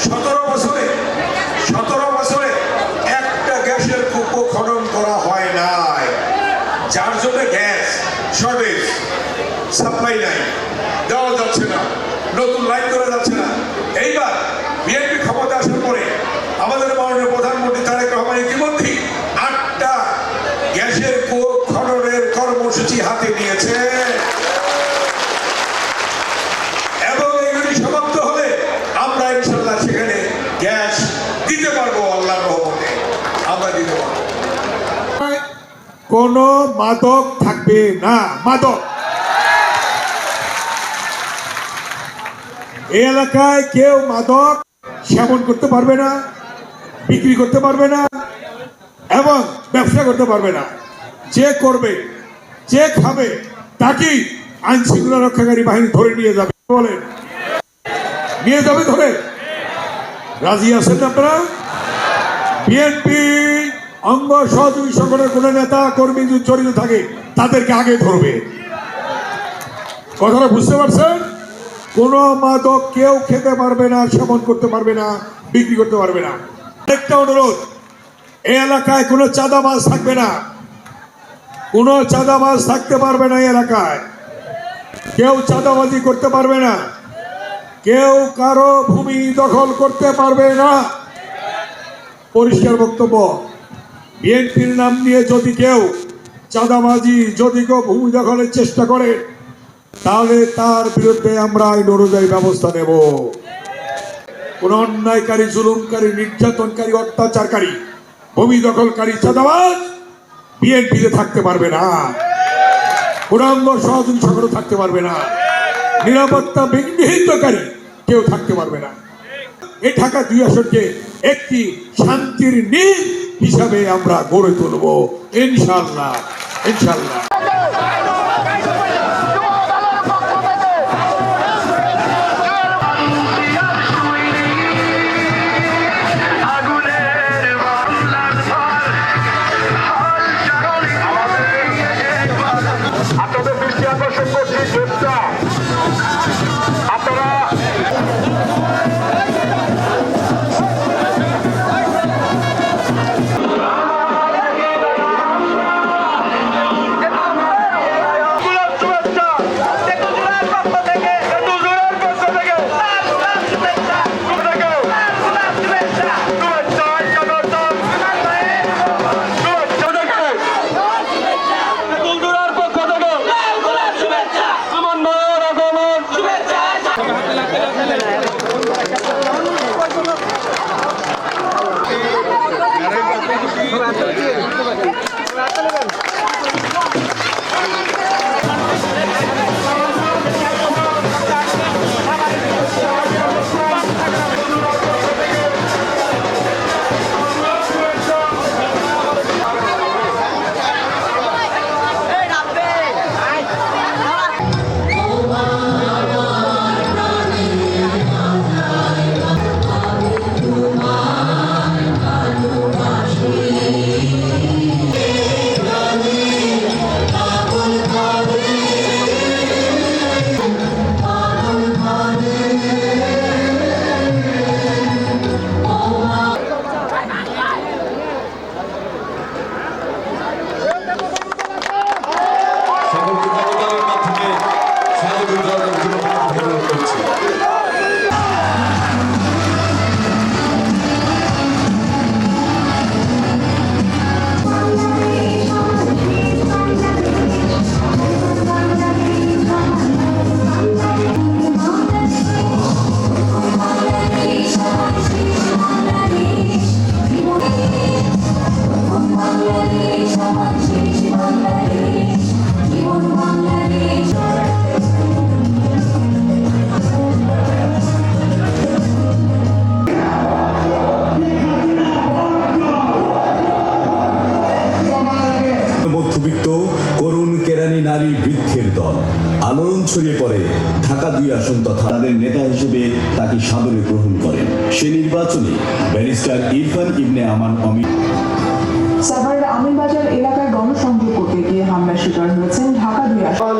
17 বছরে একটা গ্যাসের কূপ খনন করা হয় নাই, যার জন্য গ্যাস শর্টেজ, সাপ্লাই নাই, দেওয়া যাচ্ছে না, নতুন লাইন করা যাচ্ছে না। এইবার বিএনপি ক্ষমতা আসার পরে আমাদের মাননীয় প্রধানমন্ত্রী তারেক রহমান ইতিমধ্যেই 8টা গ্যাসের কূপ খননের কর্মসূচি হাতে নিয়েছে এবং এগুলি সমাপ্ত হলে আমরা ইনশাল্লাহ সেখানে গ্যাস দিতে পারবো। আল্লাহর রহমতে আমরা দিতে পারবো। কোনো মাদক থাকবে না। মাদক এই এলাকায় কেউ মাদক সেবন করতে পারবে না, বিক্রি করতে পারবে না এবং ব্যবসা করতে পারবে না। যে করবে, যে খাবে, তাকেই আইন শৃঙ্খলা রক্ষাকারী বাহিনী ধরে নিয়ে যাবে। বলেন, নিয়ে যাবে ধরে? রাজি আছেন আপনারা? বিএনপি অঙ্গ সহযোগী সংগঠনের কোন নেতা কর্মী যদি জড়িত থাকে তাদেরকে আগে ধরবে। কথাটা বুঝতে পারছেন? কোন মাদক কেউ খেতে পারবে না, সেবন করতে পারবে না, বিক্রি করতে পারবে না। একটা অনুরোধ, এই এলাকায় কোনো চাঁদাবাজ থাকবে না, কোনো চাঁদাবাজ থাকতে পারবে না। এই এলাকায় কেউ চাঁদাবাজি করতে পারবে না, কেউ কারো ভূমি দখল করতে পারবে না। পরিষ্কার বক্তব্য। বিএনপির নাম নিয়ে যদি কেউ চাঁদাবাজি, যদি কেউ ভূমি দখলের চেষ্টা করে, তাহলে তার বিরুদ্ধে আমরা আইন অনুযায়ী ব্যবস্থা নেব। কোন অন্যায়কারী, জুলুমকারী, নির্যাতনকারী, অত্যাচারকারী, ভূমি দখলকারী, চাঁদাবাজ বিএনপিতে থাকতে পারবে না। কোন অঙ্গ সহযোগী সংগঠন থাকতে পারবে না। নিরাপত্তা বিঘ্নিতকারী কেউ থাকতে পারবে না। এই ঢাকা 2 আসনকে একটি শান্তির নীড় হিসাবে আমরা গড়ে তুলব ইনশাআল্লাহ, ইনশাআল্লাহ। আপনাদের দৃষ্টি আকর্ষণ করছি, আপনারা নারী বৃদ্ধের দল আলোড়ন ছড়িয়ে পড়ে ঢাকা 2 আসন তথা তাদের নেতা হিসেবে তাকে সাদরে গ্রহণ করেন। সে নির্বাচনে ব্যারিস্টার ইরফান ইবনে আমান অমি সাভারের আমিনবাজার এলাকায় গণসংযোগ করতে গিয়ে হামলার শিকার হয়েছেন ঢাকা 2 আসন